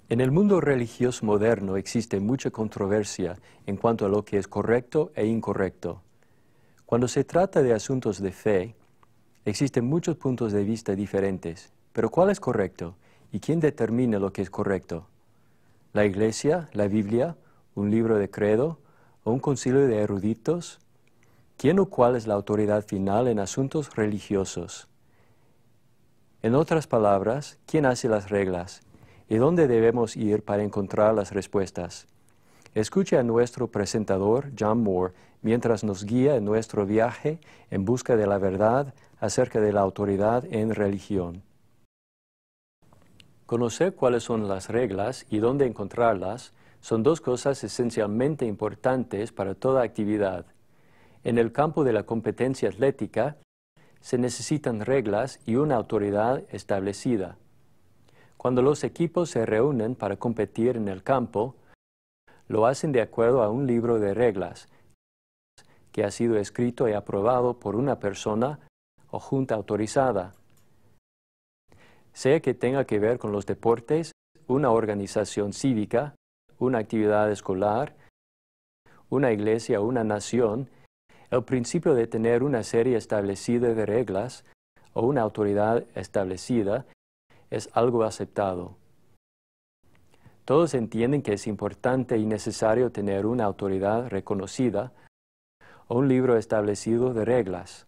En el mundo religioso moderno existe mucha controversia en cuanto a lo que es correcto e incorrecto. Cuando se trata de asuntos de fe, existen muchos puntos de vista diferentes. Pero ¿cuál es correcto? ¿Y quién determina lo que es correcto? ¿La Iglesia, la Biblia, un libro de credo o un concilio de eruditos? ¿Quién o cuál es la autoridad final en asuntos religiosos? En otras palabras, ¿quién hace las reglas? ¿Y dónde debemos ir para encontrar las respuestas? Escuche a nuestro presentador, John Moore, mientras nos guía en nuestro viaje en busca de la verdad acerca de la autoridad en religión. Conocer cuáles son las reglas y dónde encontrarlas son dos cosas esencialmente importantes para toda actividad. En el campo de la competencia atlética, se necesitan reglas y una autoridad establecida. Cuando los equipos se reúnen para competir en el campo, lo hacen de acuerdo a un libro de reglas que ha sido escrito y aprobado por una persona o junta autorizada. Sea que tenga que ver con los deportes, una organización cívica, una actividad escolar, una iglesia o una nación, el principio de tener una serie establecida de reglas o una autoridad establecida es algo aceptado. Todos entienden que es importante y necesario tener una autoridad reconocida o un libro establecido de reglas.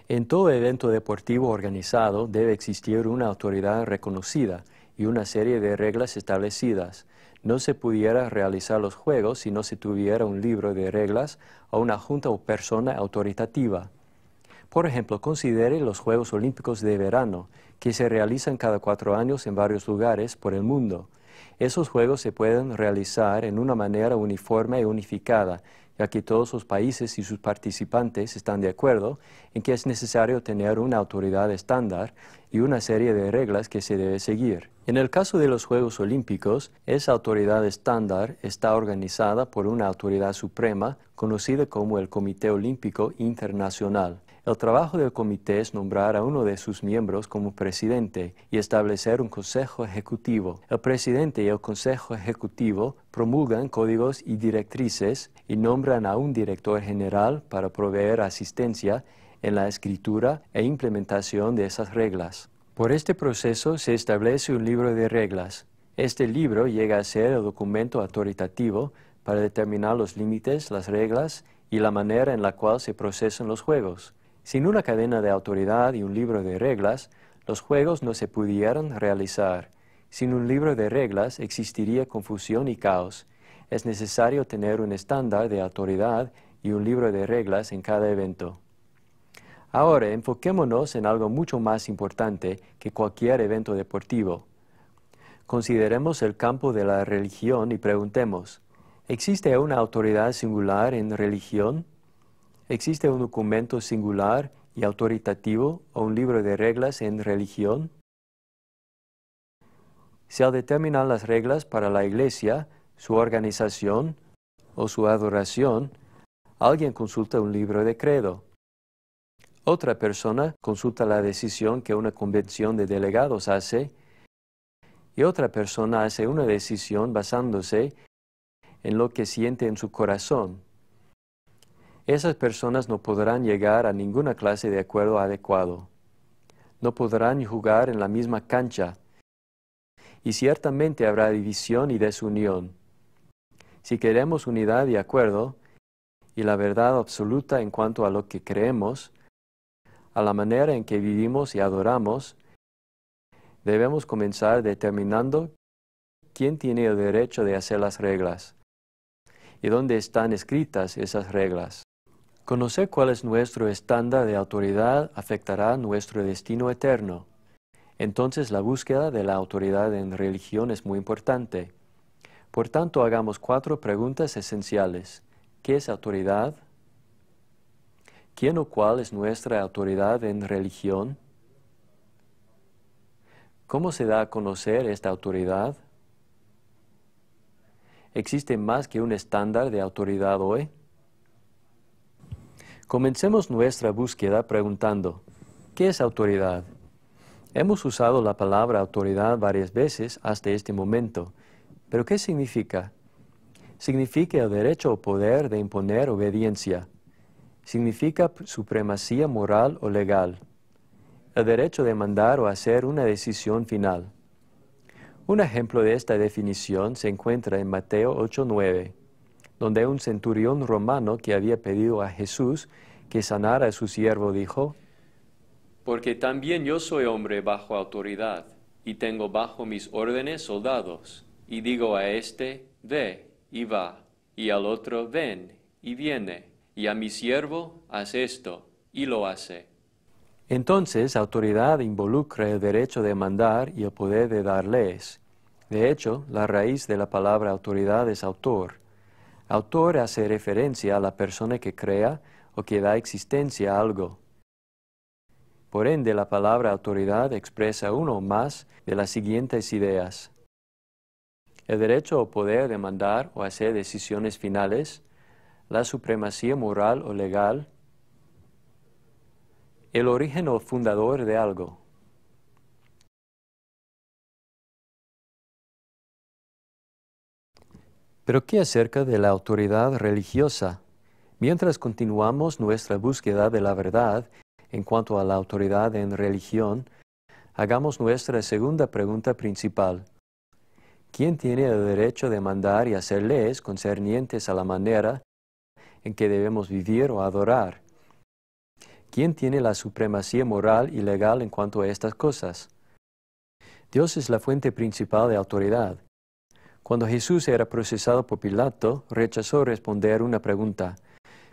En todo evento deportivo organizado debe existir una autoridad reconocida y una serie de reglas establecidas. No se pudiera realizar los juegos si no se tuviera un libro de reglas o una junta o persona autoritativa. Por ejemplo, considere los Juegos Olímpicos de verano, que se realizan cada 4 años en varios lugares por el mundo. Esos juegos se pueden realizar en una manera uniforme y unificada, ya que todos los países y sus participantes están de acuerdo en que es necesario tener una autoridad estándar y una serie de reglas que se debe seguir. En el caso de los Juegos Olímpicos, esa autoridad estándar está organizada por una autoridad suprema conocida como el Comité Olímpico Internacional. El trabajo del comité es nombrar a uno de sus miembros como presidente y establecer un consejo ejecutivo. El presidente y el consejo ejecutivo promulgan códigos y directrices y nombran a un director general para proveer asistencia en la escritura e implementación de esas reglas. Por este proceso se establece un libro de reglas. Este libro llega a ser el documento autoritativo para determinar los límites, las reglas y la manera en la cual se procesan los juegos. Sin una cadena de autoridad y un libro de reglas, los juegos no se pudieran realizar. Sin un libro de reglas existiría confusión y caos. Es necesario tener un estándar de autoridad y un libro de reglas en cada evento. Ahora, enfoquémonos en algo mucho más importante que cualquier evento deportivo. Consideremos el campo de la religión y preguntemos, ¿existe una autoridad singular en religión? ¿Existe un documento singular y autoritativo o un libro de reglas en religión? Si al determinar las reglas para la iglesia, su organización o su adoración, alguien consulta un libro de credo. Otra persona consulta la decisión que una convención de delegados hace y otra persona hace una decisión basándose en lo que siente en su corazón. Esas personas no podrán llegar a ninguna clase de acuerdo adecuado. No podrán jugar en la misma cancha. Y ciertamente habrá división y desunión. Si queremos unidad y acuerdo, y la verdad absoluta en cuanto a lo que creemos, a la manera en que vivimos y adoramos, debemos comenzar determinando quién tiene el derecho de hacer las reglas y dónde están escritas esas reglas. Conocer cuál es nuestro estándar de autoridad afectará nuestro destino eterno. Entonces la búsqueda de la autoridad en religión es muy importante. Por tanto, hagamos 4 preguntas esenciales. ¿Qué es autoridad? ¿Quién o cuál es nuestra autoridad en religión? ¿Cómo se da a conocer esta autoridad? ¿Existe más que un estándar de autoridad hoy? Comencemos nuestra búsqueda preguntando, ¿qué es autoridad? Hemos usado la palabra autoridad varias veces hasta este momento, pero ¿qué significa? Significa el derecho o poder de imponer obediencia. Significa supremacía moral o legal. El derecho de mandar o hacer una decisión final. Un ejemplo de esta definición se encuentra en Mateo 8:9, donde un centurión romano que había pedido a Jesús que sanara a su siervo dijo: Porque también yo soy hombre bajo autoridad, y tengo bajo mis órdenes soldados, y digo a este, ve, y va, y al otro, ven, y viene, y a mi siervo, haz esto, y lo hace. Entonces, autoridad involucra el derecho de mandar y el poder de dar leyes. De hecho, la raíz de la palabra autoridad es autor. Autor hace referencia a la persona que crea o que da existencia a algo. Por ende, la palabra autoridad expresa uno o más de las siguientes ideas: el derecho o poder de mandar o hacer decisiones finales, la supremacía moral o legal, el origen o fundador de algo. Pero ¿qué acerca de la autoridad religiosa? Mientras continuamos nuestra búsqueda de la verdad en cuanto a la autoridad en religión, hagamos nuestra segunda pregunta principal. ¿Quién tiene el derecho de mandar y hacer leyes concernientes a la manera en que debemos vivir o adorar? ¿Quién tiene la supremacía moral y legal en cuanto a estas cosas? Dios es la fuente principal de autoridad. Cuando Jesús era procesado por Pilato, rechazó responder una pregunta.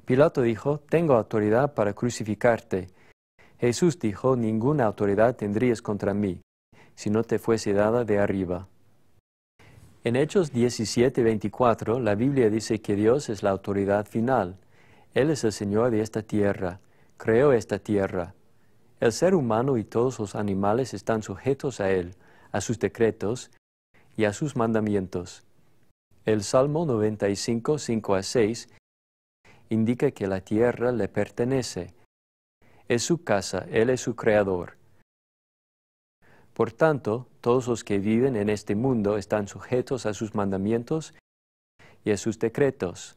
Pilato dijo: «Tengo autoridad para crucificarte». Jesús dijo: «Ninguna autoridad tendrías contra mí, si no te fuese dada de arriba». En Hechos 17:24, la Biblia dice que Dios es la autoridad final. Él es el Señor de esta tierra, creó esta tierra. El ser humano y todos los animales están sujetos a Él, a sus decretos y a sus mandamientos. El Salmo 95, 5-6, indica que la tierra le pertenece. Es su casa, Él es su creador. Por tanto, todos los que viven en este mundo están sujetos a sus mandamientos y a sus decretos.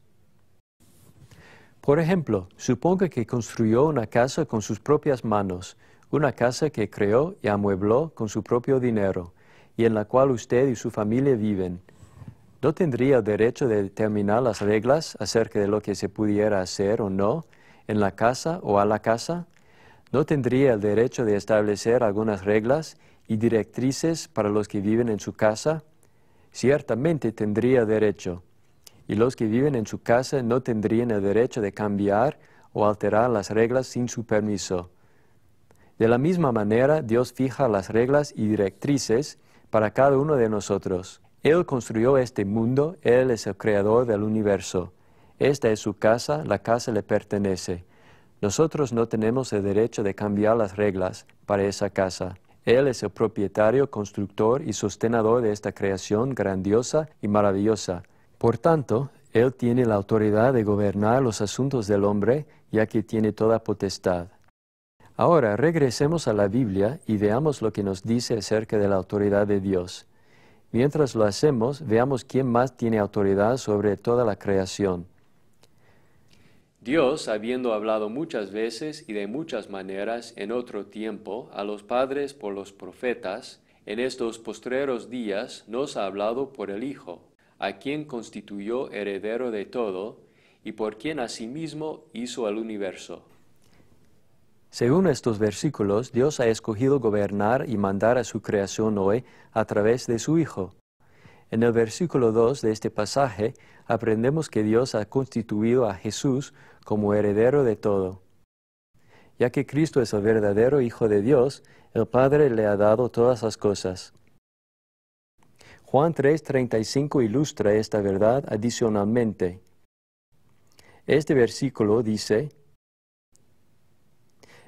Por ejemplo, suponga que construyó una casa con sus propias manos, una casa que creó y amuebló con su propio dinero, y en la cual usted y su familia viven. ¿No tendría el derecho de determinar las reglas acerca de lo que se pudiera hacer o no en la casa o a la casa? ¿No tendría el derecho de establecer algunas reglas y directrices para los que viven en su casa? Ciertamente tendría derecho. Y los que viven en su casa no tendrían el derecho de cambiar o alterar las reglas sin su permiso. De la misma manera, Dios fija las reglas y directrices para cada uno de nosotros. Él construyó este mundo, Él es el creador del universo. Esta es su casa, la casa le pertenece. Nosotros no tenemos el derecho de cambiar las reglas para esa casa. Él es el propietario, constructor y sostenedor de esta creación grandiosa y maravillosa. Por tanto, Él tiene la autoridad de gobernar los asuntos del hombre, ya que tiene toda potestad. Ahora, regresemos a la Biblia y veamos lo que nos dice acerca de la autoridad de Dios. Mientras lo hacemos, veamos quién más tiene autoridad sobre toda la creación. Dios, habiendo hablado muchas veces y de muchas maneras en otro tiempo a los padres por los profetas, en estos postreros días nos ha hablado por el Hijo, a quien constituyó heredero de todo, y por quien asimismo hizo el universo. Según estos versículos, Dios ha escogido gobernar y mandar a su creación hoy a través de su Hijo. En el versículo 2 de este pasaje aprendemos que Dios ha constituido a Jesús como heredero de todo. Ya que Cristo es el verdadero Hijo de Dios, el Padre le ha dado todas las cosas. Juan 3:35 ilustra esta verdad adicionalmente. Este versículo dice: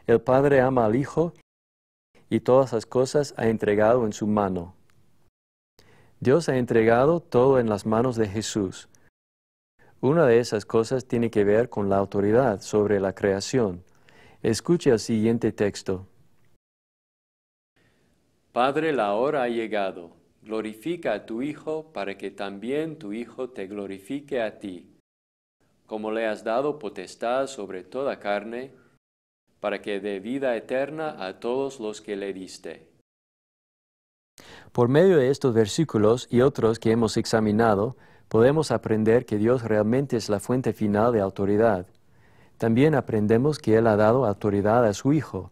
«El Padre ama al Hijo y todas las cosas ha entregado en su mano». Dios ha entregado todo en las manos de Jesús. Una de esas cosas tiene que ver con la autoridad sobre la creación. Escuche el siguiente texto. Padre, la hora ha llegado. Glorifica a tu Hijo para que también tu Hijo te glorifique a ti, como le has dado potestad sobre toda carne, para que dé vida eterna a todos los que le diste. Por medio de estos versículos y otros que hemos examinado, podemos aprender que Dios realmente es la fuente final de autoridad. También aprendemos que Él ha dado autoridad a su Hijo.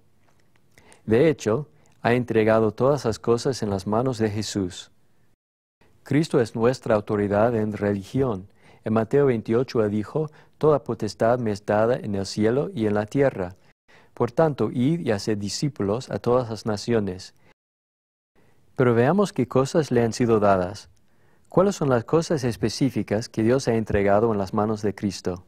De hecho, ha entregado todas las cosas en las manos de Jesús. Cristo es nuestra autoridad en religión. En Mateo 28 dijo, «Toda potestad me es dada en el cielo y en la tierra. Por tanto, id y haced discípulos a todas las naciones». Pero veamos qué cosas le han sido dadas. ¿Cuáles son las cosas específicas que Dios ha entregado en las manos de Cristo?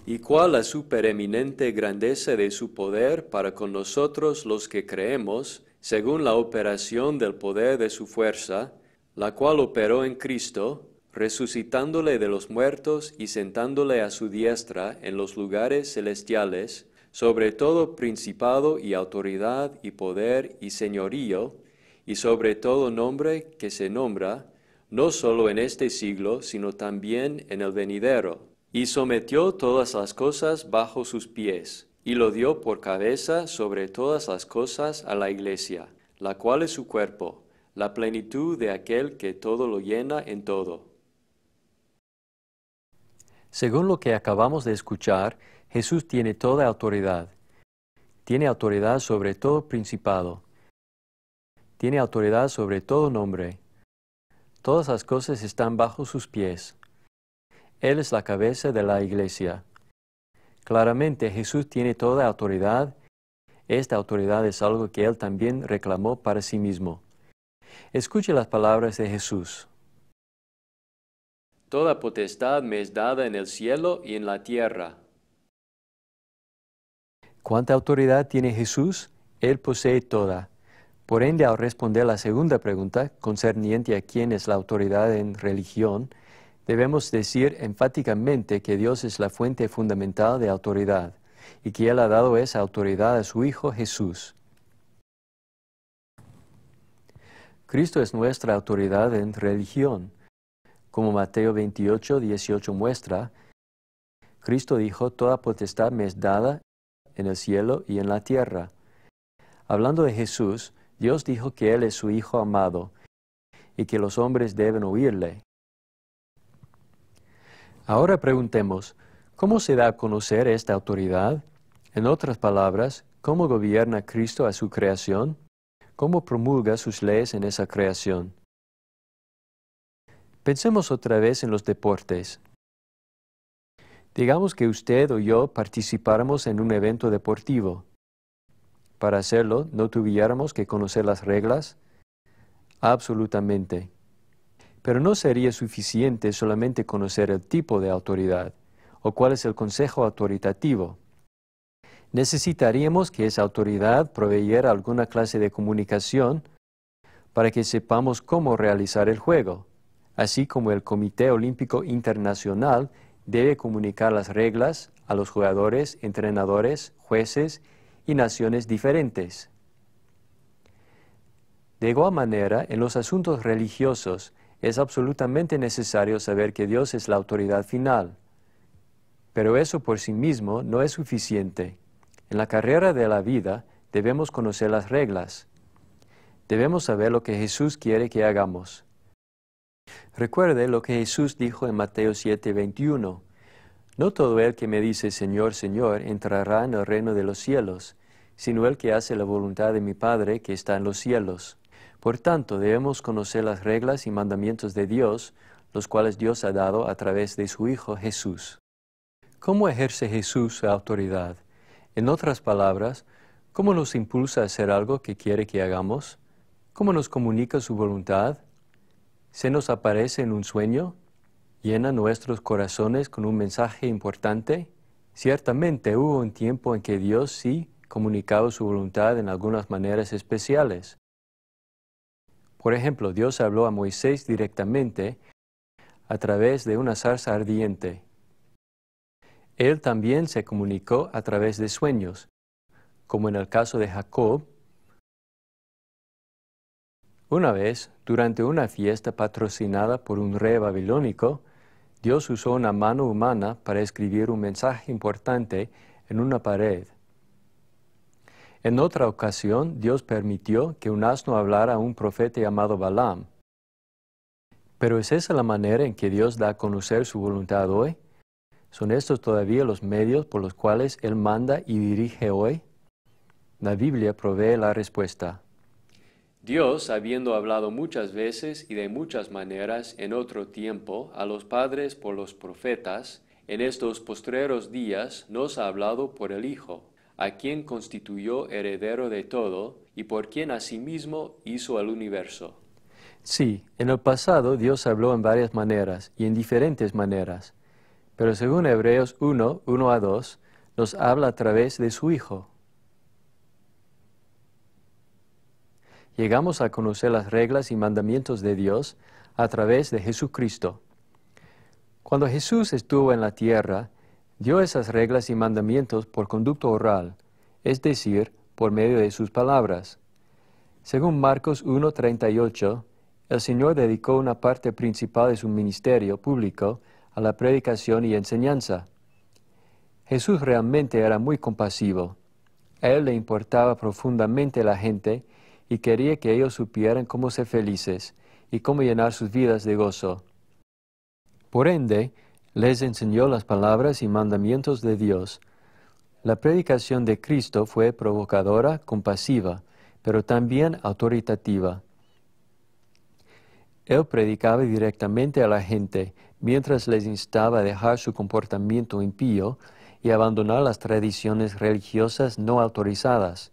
¿Y cuál la supereminente grandeza de su poder para con nosotros los que creemos, según la operación del poder de su fuerza, la cual operó en Cristo, resucitándole de los muertos y sentándole a su diestra en los lugares celestiales, sobre todo principado y autoridad y poder y señorío, y sobre todo nombre que se nombra, no solo en este siglo, sino también en el venidero. Y sometió todas las cosas bajo sus pies, y lo dio por cabeza sobre todas las cosas a la Iglesia, la cual es su cuerpo, la plenitud de aquel que todo lo llena en todo. Según lo que acabamos de escuchar, Jesús tiene toda autoridad. Tiene autoridad sobre todo principado. Tiene autoridad sobre todo nombre. Todas las cosas están bajo sus pies. Él es la cabeza de la Iglesia. Claramente Jesús tiene toda autoridad. Esta autoridad es algo que Él también reclamó para sí mismo. Escuche las palabras de Jesús. Toda potestad me es dada en el cielo y en la tierra. ¿Cuánta autoridad tiene Jesús? Él posee toda. Por ende, al responder la segunda pregunta, concerniente a quién es la autoridad en religión, debemos decir enfáticamente que Dios es la fuente fundamental de autoridad y que Él ha dado esa autoridad a su Hijo Jesús. Cristo es nuestra autoridad en religión. Como Mateo 28, 18 muestra, Cristo dijo, «Toda potestad me es dada en el cielo y en la tierra». Hablando de Jesús, Dios dijo que Él es su Hijo amado y que los hombres deben oírle. Ahora preguntemos, ¿cómo se da a conocer esta autoridad? En otras palabras, ¿cómo gobierna Cristo a su creación? ¿Cómo promulga sus leyes en esa creación? Pensemos otra vez en los deportes. Digamos que usted o yo participáramos en un evento deportivo. Para hacerlo, ¿no tuviéramos que conocer las reglas? Absolutamente. Pero no sería suficiente solamente conocer el tipo de autoridad o cuál es el consejo autoritativo. Necesitaríamos que esa autoridad proveyera alguna clase de comunicación para que sepamos cómo realizar el juego, así como el Comité Olímpico Internacional debe comunicar las reglas a los jugadores, entrenadores, jueces y naciones diferentes. De igual manera, en los asuntos religiosos es absolutamente necesario saber que Dios es la autoridad final. Pero eso por sí mismo no es suficiente. En la carrera de la vida debemos conocer las reglas. Debemos saber lo que Jesús quiere que hagamos. Recuerde lo que Jesús dijo en Mateo 7:21. No todo el que me dice Señor, Señor, entrará en el reino de los cielos, sino el que hace la voluntad de mi Padre que está en los cielos. Por tanto, debemos conocer las reglas y mandamientos de Dios, los cuales Dios ha dado a través de su Hijo Jesús. ¿Cómo ejerce Jesús su autoridad? En otras palabras, ¿cómo nos impulsa a hacer algo que quiere que hagamos? ¿Cómo nos comunica su voluntad? ¿Se nos aparece en un sueño? ¿Llena nuestros corazones con un mensaje importante? Ciertamente hubo un tiempo en que Dios sí comunicaba su voluntad en algunas maneras especiales. Por ejemplo, Dios habló a Moisés directamente a través de una zarza ardiente. Él también se comunicó a través de sueños, como en el caso de Jacob, Una vez, durante una fiesta patrocinada por un rey babilónico, Dios usó una mano humana para escribir un mensaje importante en una pared. En otra ocasión, Dios permitió que un asno hablara a un profeta llamado Balaam. ¿Pero es esa la manera en que Dios da a conocer su voluntad hoy? ¿Son estos todavía los medios por los cuales Él manda y dirige hoy? La Biblia provee la respuesta. Dios, habiendo hablado muchas veces y de muchas maneras en otro tiempo a los padres por los profetas, en estos postreros días nos ha hablado por el Hijo, a quien constituyó heredero de todo y por quien asimismo hizo el universo. Sí, en el pasado Dios habló en varias maneras y en diferentes maneras, pero según Hebreos 1:1-2, nos habla a través de su Hijo. Llegamos a conocer las reglas y mandamientos de Dios a través de Jesucristo. Cuando Jesús estuvo en la tierra, dio esas reglas y mandamientos por conducto oral, es decir, por medio de sus palabras. Según Marcos 1:38, el Señor dedicó una parte principal de su ministerio público a la predicación y enseñanza. Jesús realmente era muy compasivo. A Él le importaba profundamente la gente y quería que ellos supieran cómo ser felices y cómo llenar sus vidas de gozo. Por ende, les enseñó las palabras y mandamientos de Dios. La predicación de Cristo fue provocadora, compasiva, pero también autoritativa. Él predicaba directamente a la gente, mientras les instaba a dejar su comportamiento impío y abandonar las tradiciones religiosas no autorizadas.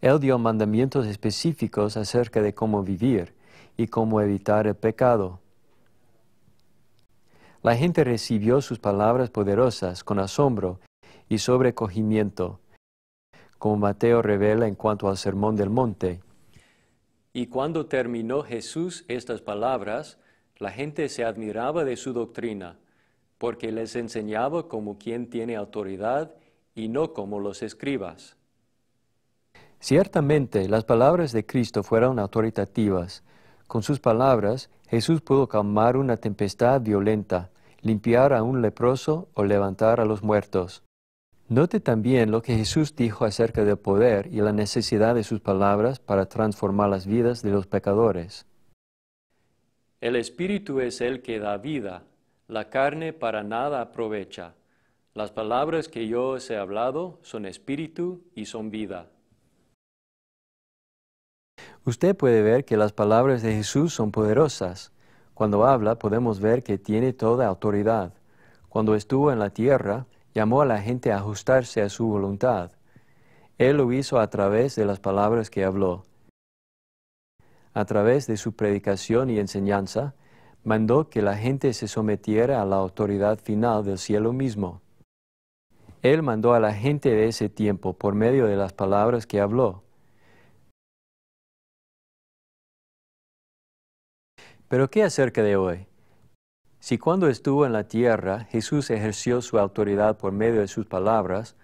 Él dio mandamientos específicos acerca de cómo vivir y cómo evitar el pecado. La gente recibió sus palabras poderosas con asombro y sobrecogimiento, como Mateo revela en cuanto al Sermón del Monte. Y cuando terminó Jesús estas palabras, la gente se admiraba de su doctrina, porque les enseñaba como quien tiene autoridad y no como los escribas. Ciertamente, las palabras de Cristo fueron autoritativas. Con sus palabras, Jesús pudo calmar una tempestad violenta, limpiar a un leproso o levantar a los muertos. Note también lo que Jesús dijo acerca del poder y la necesidad de sus palabras para transformar las vidas de los pecadores. El Espíritu es el que da vida, la carne para nada aprovecha. Las palabras que yo os he hablado son espíritu y son vida. Usted puede ver que las palabras de Jesús son poderosas. Cuando habla podemos ver que tiene toda autoridad. Cuando estuvo en la tierra, llamó a la gente a ajustarse a su voluntad. Él lo hizo a través de las palabras que habló. A través de su predicación y enseñanza, mandó que la gente se sometiera a la autoridad final del cielo mismo. Él mandó a la gente de ese tiempo por medio de las palabras que habló. Pero ¿qué acerca de hoy? Si cuando estuvo en la tierra Jesús ejerció su autoridad por medio de sus palabras,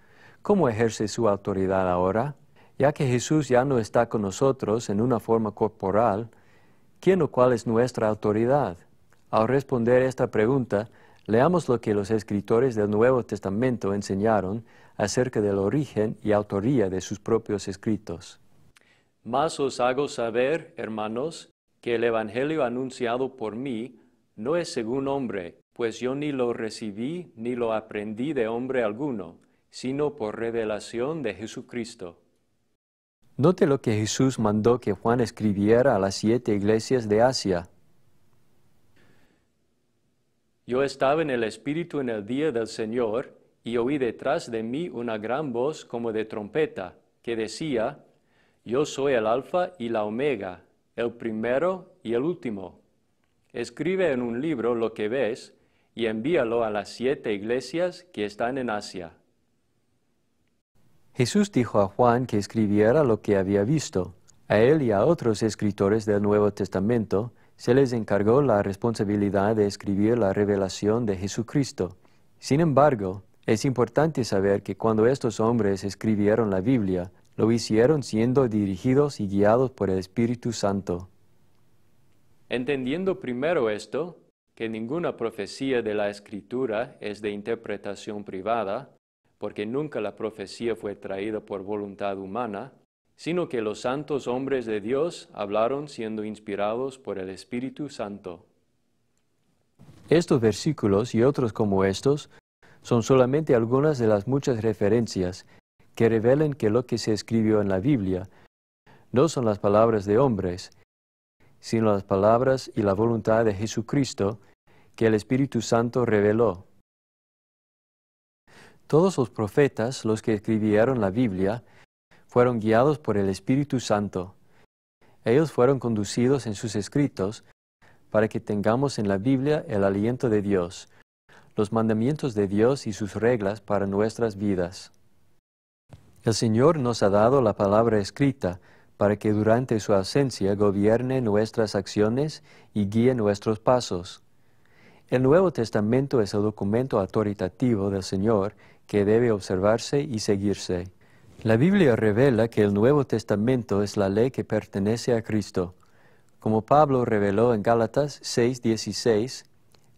¿cómo ejerce su autoridad ahora? Ya que Jesús ya no está con nosotros en una forma corporal, ¿quién o cuál es nuestra autoridad? Al responder esta pregunta, leamos lo que los escritores del Nuevo Testamento enseñaron acerca del origen y autoría de sus propios escritos. Mas os hago saber, hermanos, que el Evangelio anunciado por mí no es según hombre, pues yo ni lo recibí ni lo aprendí de hombre alguno, sino por revelación de Jesucristo. Note lo que Jesús mandó que Juan escribiera a las 7 iglesias de Asia. Yo estaba en el Espíritu en el día del Señor, y oí detrás de mí una gran voz como de trompeta, que decía, Yo soy el Alfa y la Omega, el primero y el último. Escribe en un libro lo que ves y envíalo a las 7 iglesias que están en Asia. Jesús dijo a Juan que escribiera lo que había visto. A él y a otros escritores del Nuevo Testamento se les encargó la responsabilidad de escribir la revelación de Jesucristo. Sin embargo, es importante saber que cuando estos hombres escribieron la Biblia, Lo hicieron siendo dirigidos y guiados por el Espíritu Santo. Entendiendo primero esto, que ninguna profecía de la Escritura es de interpretación privada, porque nunca la profecía fue traída por voluntad humana, sino que los santos hombres de Dios hablaron siendo inspirados por el Espíritu Santo. Estos versículos y otros como estos son solamente algunas de las muchas referencias que revelan que lo que se escribió en la Biblia no son las palabras de hombres, sino las palabras y la voluntad de Jesucristo que el Espíritu Santo reveló. Todos los profetas, los que escribieron la Biblia, fueron guiados por el Espíritu Santo. Ellos fueron conducidos en sus escritos para que tengamos en la Biblia el aliento de Dios, los mandamientos de Dios y sus reglas para nuestras vidas. El Señor nos ha dado la palabra escrita para que durante su ausencia gobierne nuestras acciones y guíe nuestros pasos. El Nuevo Testamento es el documento autoritativo del Señor que debe observarse y seguirse. La Biblia revela que el Nuevo Testamento es la ley que pertenece a Cristo. Como Pablo reveló en Gálatas 6:16,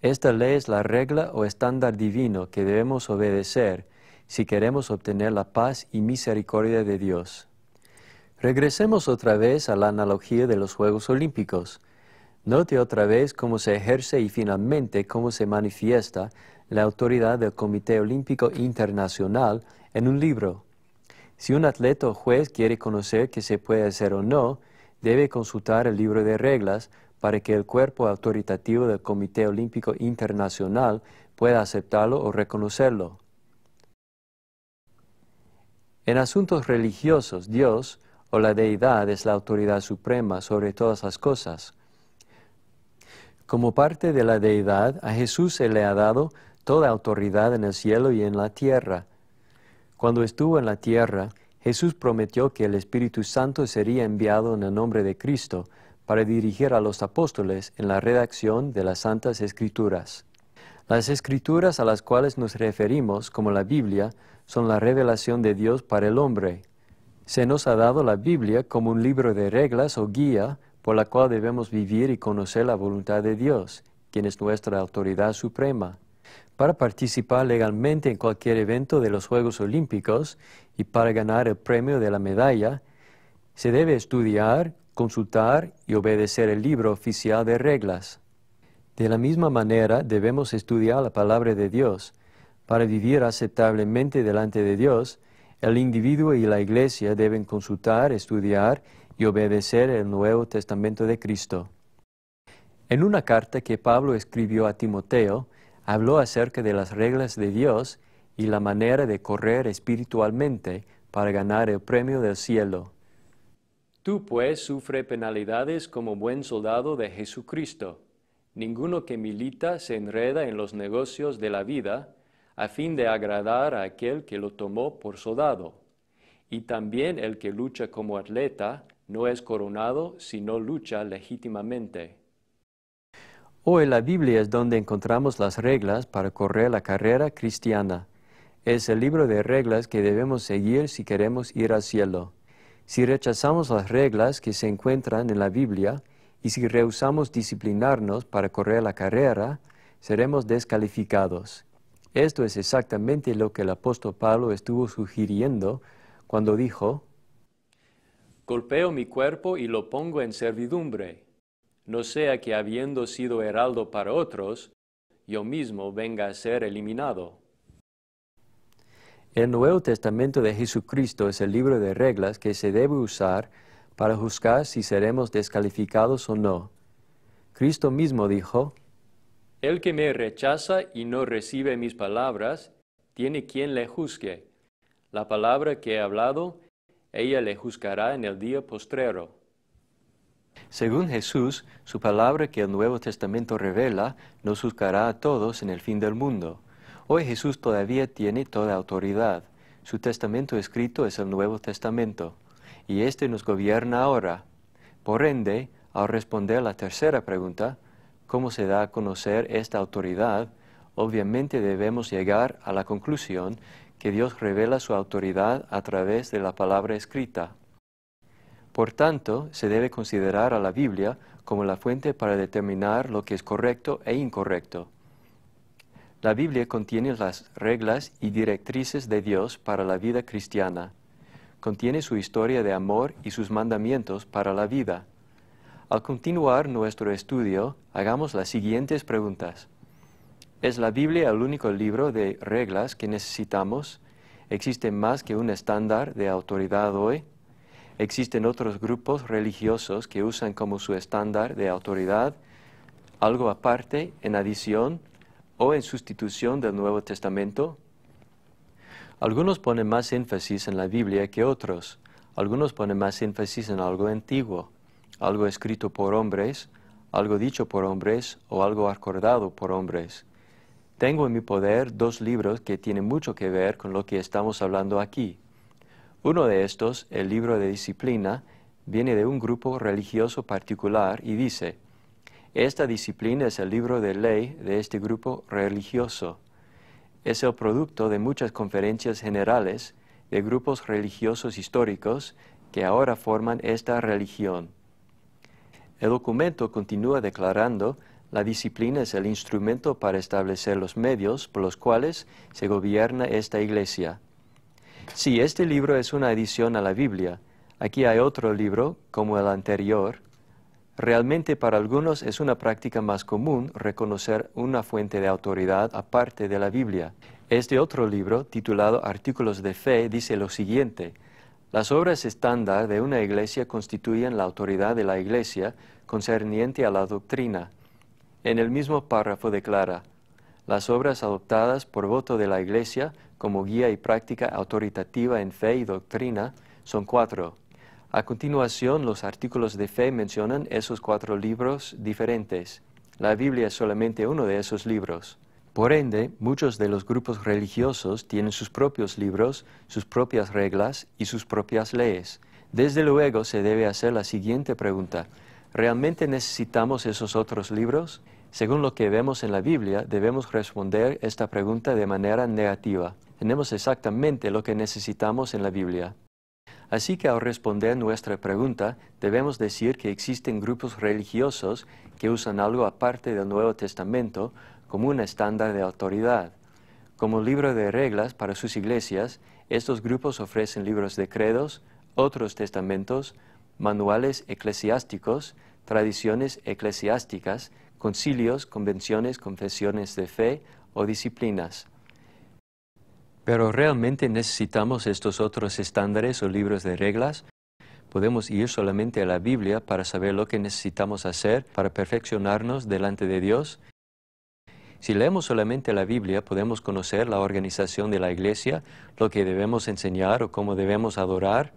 esta ley es la regla o estándar divino que debemos obedecer si queremos obtener la paz y misericordia de Dios. Regresemos otra vez a la analogía de los Juegos Olímpicos. Note otra vez cómo se ejerce y finalmente cómo se manifiesta la autoridad del Comité Olímpico Internacional en un libro. Si un atleta o juez quiere conocer qué se puede hacer o no, debe consultar el libro de reglas para que el cuerpo autoritativo del Comité Olímpico Internacional pueda aceptarlo o reconocerlo. En asuntos religiosos, Dios o la deidad es la autoridad suprema sobre todas las cosas. Como parte de la deidad, a Jesús se le ha dado toda autoridad en el cielo y en la tierra. Cuando estuvo en la tierra, Jesús prometió que el Espíritu Santo sería enviado en el nombre de Cristo para dirigir a los apóstoles en la redacción de las Santas Escrituras. Las Escrituras a las cuales nos referimos, como la Biblia, son la revelación de Dios para el hombre. Se nos ha dado la Biblia como un libro de reglas o guía por la cual debemos vivir y conocer la voluntad de Dios, quien es nuestra autoridad suprema. Para participar legalmente en cualquier evento de los Juegos Olímpicos y para ganar el premio de la medalla, se debe estudiar, consultar y obedecer el libro oficial de reglas. De la misma manera, debemos estudiar la palabra de Dios. Para vivir aceptablemente delante de Dios, el individuo y la Iglesia deben consultar, estudiar y obedecer el Nuevo Testamento de Cristo. En una carta que Pablo escribió a Timoteo, habló acerca de las reglas de Dios y la manera de correr espiritualmente para ganar el premio del cielo. Tú pues sufre penalidades como buen soldado de Jesucristo. Ninguno que milita se enreda en los negocios de la vida, a fin de agradar a aquel que lo tomó por soldado. Y también el que lucha como atleta no es coronado si no lucha legítimamente. Hoy la Biblia es donde encontramos las reglas para correr la carrera cristiana. Es el libro de reglas que debemos seguir si queremos ir al cielo. Si rechazamos las reglas que se encuentran en la Biblia y si rehusamos disciplinarnos para correr la carrera, seremos descalificados. Esto es exactamente lo que el apóstol Pablo estuvo sugiriendo cuando dijo: Golpeo mi cuerpo y lo pongo en servidumbre, no sea que habiendo sido heraldo para otros, yo mismo venga a ser eliminado. El Nuevo Testamento de Jesucristo es el libro de reglas que se debe usar para juzgar si seremos descalificados o no. Cristo mismo dijo: El que me rechaza y no recibe mis palabras, tiene quien le juzgue. La palabra que he hablado, ella le juzgará en el día postrero. Según Jesús, su palabra que el Nuevo Testamento revela, nos juzgará a todos en el fin del mundo. Hoy Jesús todavía tiene toda autoridad. Su testamento escrito es el Nuevo Testamento, y éste nos gobierna ahora. Por ende, al responder la tercera pregunta, ¿cómo se da a conocer esta autoridad?, obviamente debemos llegar a la conclusión que Dios revela su autoridad a través de la palabra escrita. Por tanto, se debe considerar a la Biblia como la fuente para determinar lo que es correcto e incorrecto. La Biblia contiene las reglas y directrices de Dios para la vida cristiana. Contiene su historia de amor y sus mandamientos para la vida. Al continuar nuestro estudio, hagamos las siguientes preguntas. ¿Es la Biblia el único libro de reglas que necesitamos? ¿Existe más que un estándar de autoridad hoy? ¿Existen otros grupos religiosos que usan como su estándar de autoridad algo aparte, en adición o en sustitución del Nuevo Testamento? Algunos ponen más énfasis en la Biblia que otros. Algunos ponen más énfasis en algo antiguo, algo escrito por hombres, algo dicho por hombres o algo acordado por hombres. Tengo en mi poder 2 libros que tienen mucho que ver con lo que estamos hablando aquí. Uno de estos, el libro de disciplina, viene de un grupo religioso particular y dice, esta disciplina es el libro de ley de este grupo religioso. Es el producto de muchas conferencias generales de grupos religiosos históricos que ahora forman esta religión. El documento continúa declarando, la disciplina es el instrumento para establecer los medios por los cuales se gobierna esta iglesia. Si este libro es una adición a la Biblia, aquí hay otro libro, como el anterior. Realmente para algunos es una práctica más común reconocer una fuente de autoridad aparte de la Biblia. Este otro libro, titulado Artículos de Fe, dice lo siguiente. Las obras estándar de una iglesia constituyen la autoridad de la iglesia concerniente a la doctrina. En el mismo párrafo declara, las obras adoptadas por voto de la iglesia como guía y práctica autoritativa en fe y doctrina son 4. A continuación, los artículos de fe mencionan esos 4 libros diferentes. La Biblia es solamente uno de esos libros. Por ende, muchos de los grupos religiosos tienen sus propios libros, sus propias reglas y sus propias leyes. Desde luego se debe hacer la siguiente pregunta. ¿Realmente necesitamos esos otros libros? Según lo que vemos en la Biblia, debemos responder esta pregunta de manera negativa. Tenemos exactamente lo que necesitamos en la Biblia. Así que al responder nuestra pregunta, debemos decir que existen grupos religiosos que usan algo aparte del Nuevo Testamento como un estándar de autoridad. Como libro de reglas para sus iglesias, estos grupos ofrecen libros de credos, otros testamentos, manuales eclesiásticos, tradiciones eclesiásticas, concilios, convenciones, confesiones de fe o disciplinas. ¿Pero realmente necesitamos estos otros estándares o libros de reglas? ¿Podemos ir solamente a la Biblia para saber lo que necesitamos hacer para perfeccionarnos delante de Dios? Si leemos solamente la Biblia, podemos conocer la organización de la iglesia, lo que debemos enseñar o cómo debemos adorar.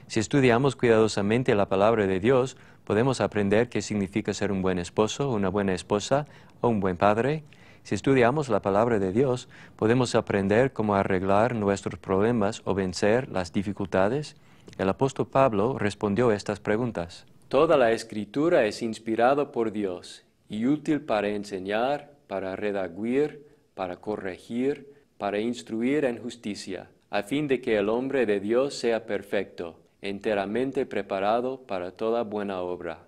Si estudiamos cuidadosamente la palabra de Dios, podemos aprender qué significa ser un buen esposo, una buena esposa o un buen padre. Si estudiamos la palabra de Dios, podemos aprender cómo arreglar nuestros problemas o vencer las dificultades. El apóstol Pablo respondió a estas preguntas. Toda la Escritura es inspirada por Dios y útil para enseñar, para redarguir, para corregir, para instruir en justicia, a fin de que el hombre de Dios sea perfecto, enteramente preparado para toda buena obra.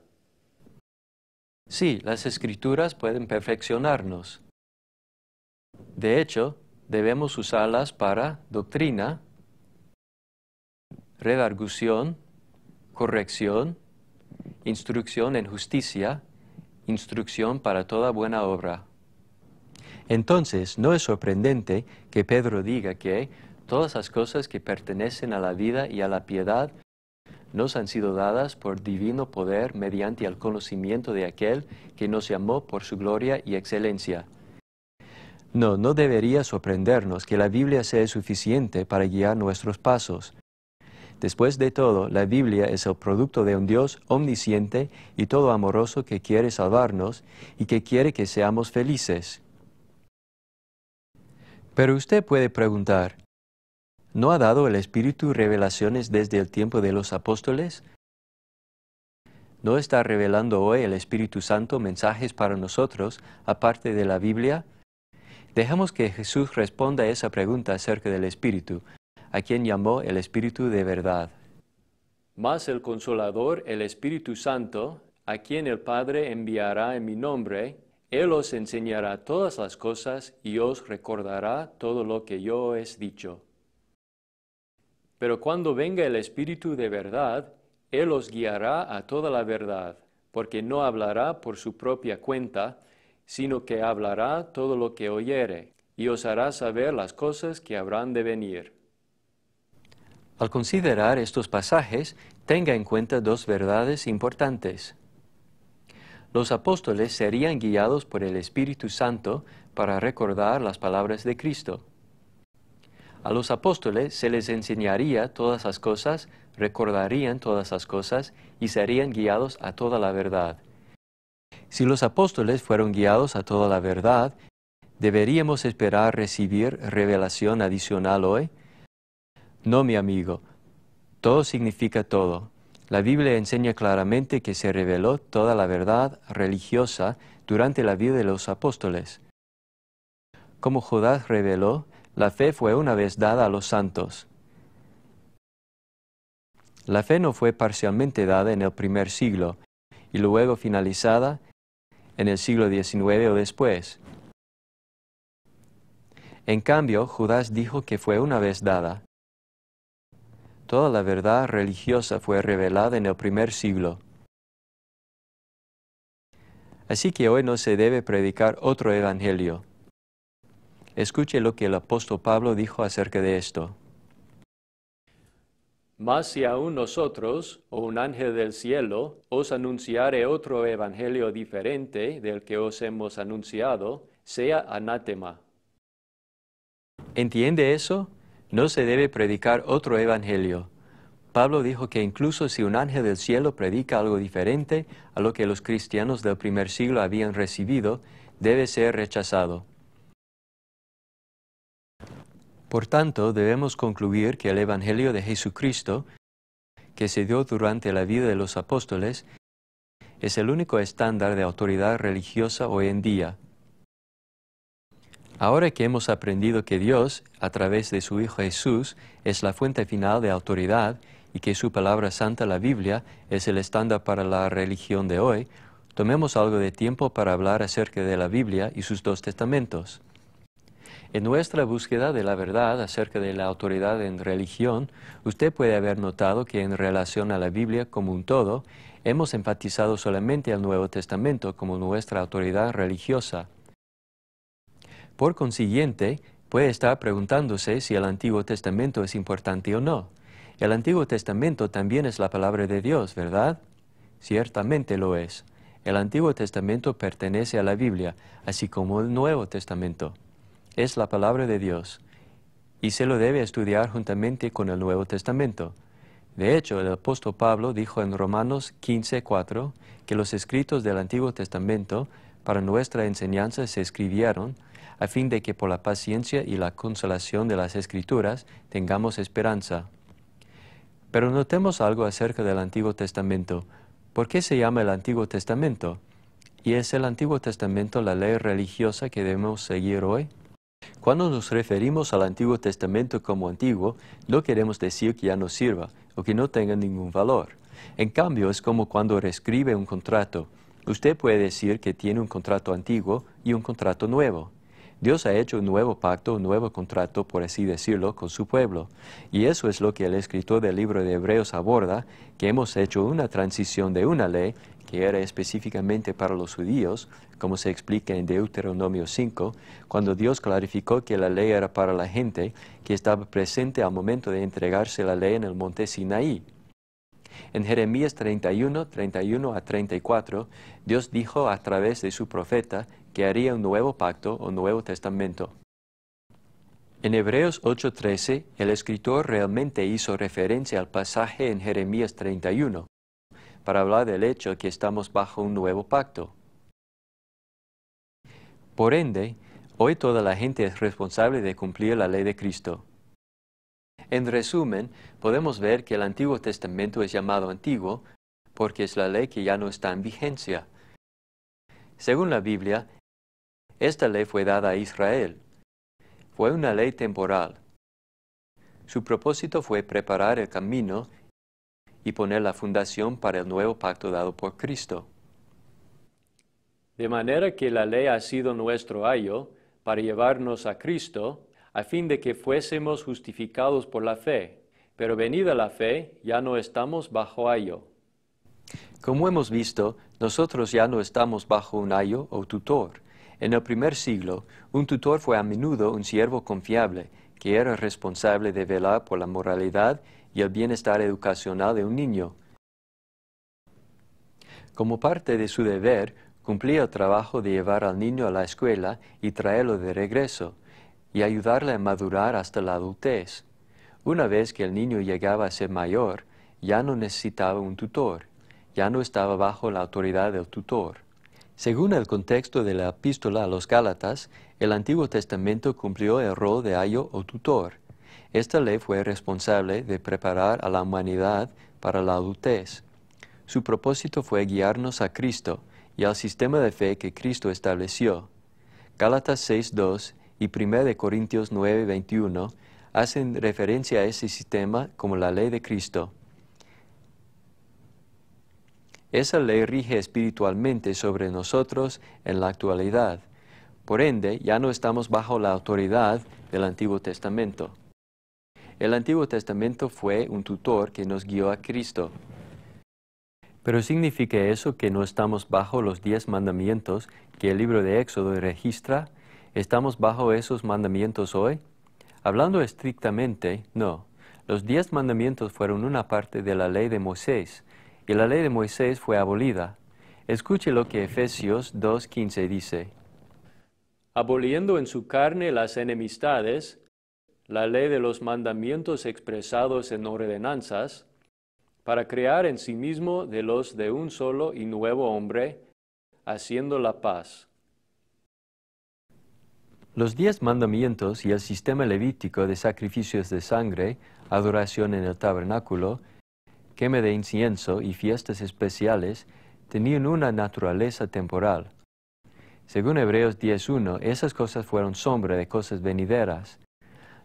Sí, las Escrituras pueden perfeccionarnos. De hecho, debemos usarlas para doctrina, redargución, corrección, instrucción en justicia, instrucción para toda buena obra. Entonces, no es sorprendente que Pedro diga que todas las cosas que pertenecen a la vida y a la piedad nos han sido dadas por divino poder mediante el conocimiento de aquel que nos llamó por su gloria y excelencia. No debería sorprendernos que la Biblia sea suficiente para guiar nuestros pasos. Después de todo, la Biblia es el producto de un Dios omnisciente y todo amoroso que quiere salvarnos y que quiere que seamos felices. Pero usted puede preguntar, ¿no ha dado el Espíritu revelaciones desde el tiempo de los apóstoles? ¿No está revelando hoy el Espíritu Santo mensajes para nosotros, aparte de la Biblia? Dejamos que Jesús responda a esa pregunta acerca del Espíritu, a quien llamó el Espíritu de verdad. Mas el Consolador, el Espíritu Santo, a quien el Padre enviará en mi nombre, Él os enseñará todas las cosas y os recordará todo lo que yo os he dicho. Pero cuando venga el Espíritu de verdad, Él os guiará a toda la verdad, porque no hablará por su propia cuenta, sino que hablará todo lo que oyere, y os hará saber las cosas que habrán de venir. Al considerar estos pasajes, tenga en cuenta dos verdades importantes. Los apóstoles serían guiados por el Espíritu Santo para recordar las palabras de Cristo. A los apóstoles se les enseñaría todas las cosas, recordarían todas las cosas y serían guiados a toda la verdad. Si los apóstoles fueron guiados a toda la verdad, ¿deberíamos esperar recibir revelación adicional hoy? No, mi amigo. Todo significa todo. La Biblia enseña claramente que se reveló toda la verdad religiosa durante la vida de los apóstoles. Como Judas reveló, la fe fue una vez dada a los santos. La fe no fue parcialmente dada en el primer siglo y luego finalizada en el siglo XIX o después. En cambio, Judas dijo que fue una vez dada. Toda la verdad religiosa fue revelada en el primer siglo. Así que hoy no se debe predicar otro evangelio. Escuche lo que el apóstol Pablo dijo acerca de esto. Mas si aún nosotros, o un ángel del cielo, os anunciare otro evangelio diferente del que os hemos anunciado, sea anátema. ¿Entiende eso? No se debe predicar otro evangelio. Pablo dijo que incluso si un ángel del cielo predica algo diferente a lo que los cristianos del primer siglo habían recibido, debe ser rechazado. Por tanto, debemos concluir que el Evangelio de Jesucristo, que se dio durante la vida de los apóstoles, es el único estándar de autoridad religiosa hoy en día. Ahora que hemos aprendido que Dios, a través de su Hijo Jesús, es la fuente final de autoridad y que su palabra santa, la Biblia, es el estándar para la religión de hoy, tomemos algo de tiempo para hablar acerca de la Biblia y sus dos testamentos. En nuestra búsqueda de la verdad acerca de la autoridad en religión, usted puede haber notado que en relación a la Biblia como un todo, hemos enfatizado solamente al Nuevo Testamento como nuestra autoridad religiosa. Por consiguiente, puede estar preguntándose si el Antiguo Testamento es importante o no. El Antiguo Testamento también es la palabra de Dios, ¿verdad? Ciertamente lo es. El Antiguo Testamento pertenece a la Biblia, así como el Nuevo Testamento. Es la palabra de Dios, y se lo debe estudiar juntamente con el Nuevo Testamento. De hecho, el apóstol Pablo dijo en Romanos 15:4 que los escritos del Antiguo Testamento para nuestra enseñanza se escribieron a fin de que por la paciencia y la consolación de las Escrituras tengamos esperanza. Pero notemos algo acerca del Antiguo Testamento. ¿Por qué se llama el Antiguo Testamento? ¿Y es el Antiguo Testamento la ley religiosa que debemos seguir hoy? Cuando nos referimos al Antiguo Testamento como antiguo, no queremos decir que ya no sirva o que no tenga ningún valor. En cambio, es como cuando reescribe un contrato. Usted puede decir que tiene un contrato antiguo y un contrato nuevo. Dios ha hecho un nuevo pacto, un nuevo contrato, por así decirlo, con su pueblo. Y eso es lo que el escritor del libro de Hebreos aborda, que hemos hecho una transición de una ley que era específicamente para los judíos, como se explica en Deuteronomio 5, cuando Dios clarificó que la ley era para la gente que estaba presente al momento de entregarse la ley en el monte Sinaí. En Jeremías 31 a 34, Dios dijo a través de su profeta que haría un nuevo pacto o nuevo testamento. En Hebreos 8:13, el escritor realmente hizo referencia al pasaje en Jeremías 31, para hablar del hecho que estamos bajo un nuevo pacto. Por ende, hoy toda la gente es responsable de cumplir la ley de Cristo. En resumen, podemos ver que el Antiguo Testamento es llamado antiguo porque es la ley que ya no está en vigencia. Según la Biblia, Esta ley fue dada a Israel. Fue una ley temporal. Su propósito fue preparar el camino y poner la fundación para el nuevo pacto dado por Cristo. De manera que la ley ha sido nuestro ayo para llevarnos a Cristo, a fin de que fuésemos justificados por la fe. Pero venida la fe, ya no estamos bajo ayo. Como hemos visto, nosotros ya no estamos bajo un ayo o tutor. En el primer siglo, un tutor fue a menudo un siervo confiable, que era responsable de velar por la moralidad y el bienestar educacional de un niño. Como parte de su deber, cumplía el trabajo de llevar al niño a la escuela y traerlo de regreso, y ayudarle a madurar hasta la adultez. Una vez que el niño llegaba a ser mayor, ya no necesitaba un tutor, ya no estaba bajo la autoridad del tutor. Según el contexto de la epístola a los Gálatas, el Antiguo Testamento cumplió el rol de ayo o tutor. Esta ley fue responsable de preparar a la humanidad para la adultez. Su propósito fue guiarnos a Cristo y al sistema de fe que Cristo estableció. Gálatas 6:2 y 1 Corintios 9:21 hacen referencia a ese sistema como la ley de Cristo. Esa ley rige espiritualmente sobre nosotros en la actualidad. Por ende, ya no estamos bajo la autoridad del Antiguo Testamento. El Antiguo Testamento fue un tutor que nos guió a Cristo. ¿Pero significa eso que no estamos bajo los 10 mandamientos que el libro de Éxodo registra? ¿Estamos bajo esos mandamientos hoy? Hablando estrictamente, no. Los 10 mandamientos fueron una parte de la ley de Moisés, y la ley de Moisés fue abolida. Escuche lo que Efesios 2:15 dice. Aboliendo en su carne las enemistades, la ley de los mandamientos expresados en ordenanzas, para crear en sí mismo de los de un solo y nuevo hombre, haciendo la paz. Los 10 mandamientos y el sistema levítico de sacrificios de sangre, adoración en el tabernáculo, quema de incienso y fiestas especiales tenían una naturaleza temporal. Según Hebreos 10:1, esas cosas fueron sombra de cosas venideras.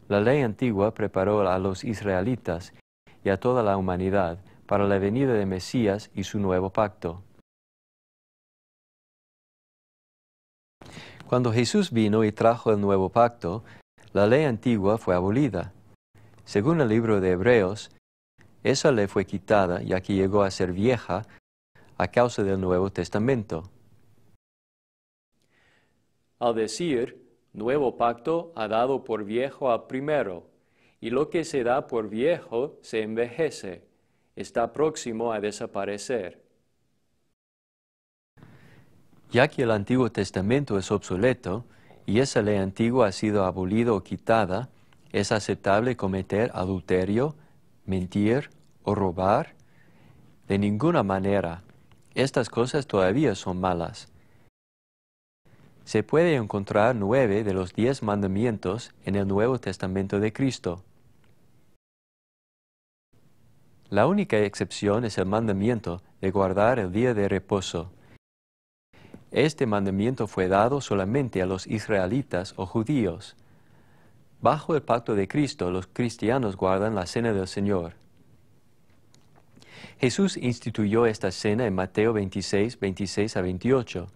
La ley antigua preparó a los israelitas y a toda la humanidad para la venida de Mesías y su nuevo pacto. Cuando Jesús vino y trajo el nuevo pacto, la ley antigua fue abolida. Según el libro de Hebreos, esa ley fue quitada ya que llegó a ser vieja a causa del Nuevo Testamento. Al decir, nuevo pacto ha dado por viejo al primero, y lo que se da por viejo se envejece, está próximo a desaparecer. Ya que el Antiguo Testamento es obsoleto y esa ley antigua ha sido abolida o quitada, ¿es aceptable cometer adulterio, mentir o robar? De ninguna manera. Estas cosas todavía son malas. Se puede encontrar 9 de los 10 mandamientos en el Nuevo Testamento de Cristo. La única excepción es el mandamiento de guardar el día de reposo. Este mandamiento fue dado solamente a los israelitas o judíos. Bajo el pacto de Cristo, los cristianos guardan la cena del Señor. Jesús instituyó esta cena en Mateo 26, 26 a 28.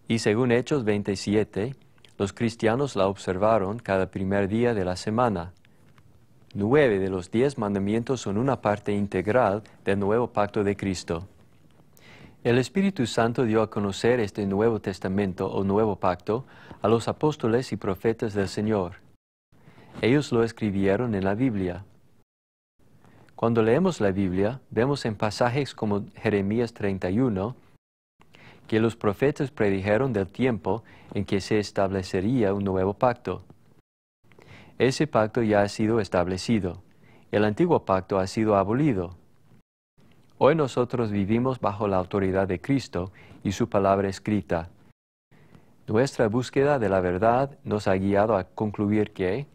Y según Hechos 27, los cristianos la observaron cada primer día de la semana. 9 de los 10 mandamientos son una parte integral del nuevo pacto de Cristo. El Espíritu Santo dio a conocer este Nuevo Testamento o Nuevo Pacto a los apóstoles y profetas del Señor. Ellos lo escribieron en la Biblia. Cuando leemos la Biblia, vemos en pasajes como Jeremías 31 que los profetas predijeron del tiempo en que se establecería un nuevo pacto. Ese pacto ya ha sido establecido. El antiguo pacto ha sido abolido. Hoy nosotros vivimos bajo la autoridad de Cristo y su palabra escrita. Nuestra búsqueda de la verdad nos ha guiado a concluir que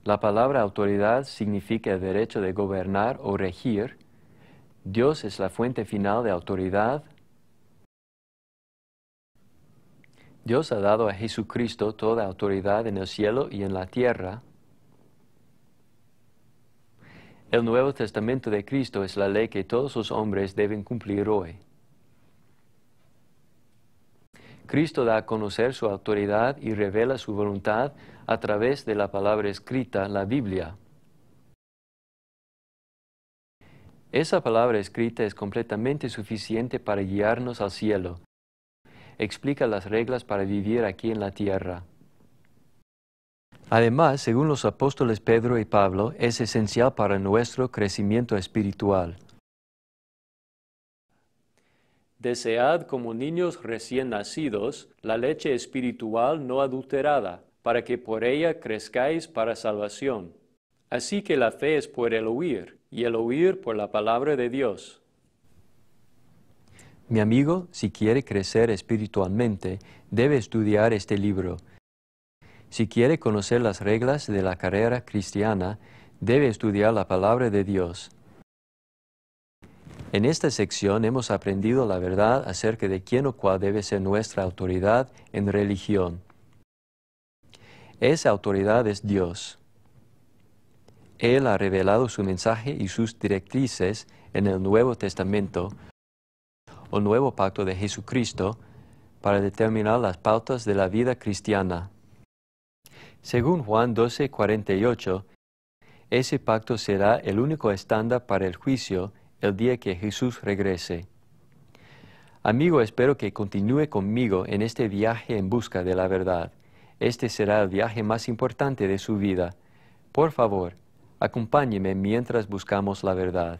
la palabra autoridad significa el derecho de gobernar o regir. Dios es la fuente final de autoridad. Dios ha dado a Jesucristo toda autoridad en el cielo y en la tierra. El Nuevo Testamento de Cristo es la ley que todos los hombres deben cumplir hoy. Cristo da a conocer su autoridad y revela su voluntad a través de la palabra escrita, la Biblia. Esa palabra escrita es completamente suficiente para guiarnos al cielo. Explica las reglas para vivir aquí en la tierra. Además, según los apóstoles Pedro y Pablo, es esencial para nuestro crecimiento espiritual. Desead como niños recién nacidos la leche espiritual no adulterada, para que por ella crezcáis para salvación. Así que la fe es por el oír, y el oír por la palabra de Dios. Mi amigo, si quiere crecer espiritualmente, debe estudiar este libro. Si quiere conocer las reglas de la carrera cristiana, debe estudiar la palabra de Dios. En esta sección hemos aprendido la verdad acerca de quién o cuál debe ser nuestra autoridad en religión. Esa autoridad es Dios. Él ha revelado su mensaje y sus directrices en el Nuevo Testamento, o Nuevo Pacto de Jesucristo, para determinar las pautas de la vida cristiana. Según Juan 12:48, ese pacto será el único estándar para el juicio el día que Jesús regrese. Amigo, espero que continúe conmigo en este viaje en busca de la verdad. Este será el viaje más importante de su vida. Por favor, acompáñeme mientras buscamos la verdad.